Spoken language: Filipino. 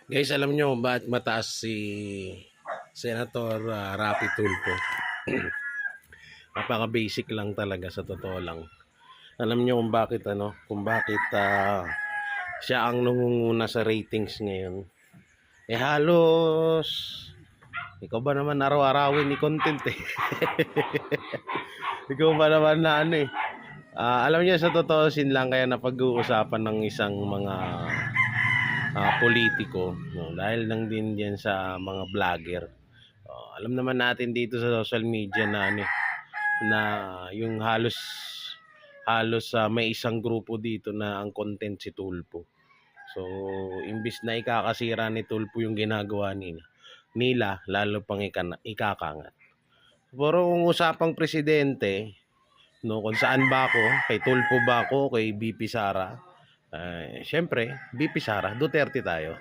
Guys, alam nyo bakit mataas si Senator Rapi Tulfo? Napaka-basic lang talaga sa totoo lang. Alam nyo kung bakit siya ang nangunguna sa ratings ngayon. Halos ikaw ba naman araw-arawin ni content eh. Ikaw ba naman na alam niyo sa totoo sin lang kaya napag-uusapan ng isang mga politiko, no? Dahil lang din diyan sa mga vlogger. Alam naman natin dito sa social media na yung halos may isang grupo dito na ang content si Tulfo. So, imbis na ikakasira ni Tulfo yung ginagawa nila lalo pang ikakangat. Pero kung usapang presidente, no, kung saan ba ako, kay Tulfo ba ako, kay BP Sara, syempre, BP Sara, Duterte tayo.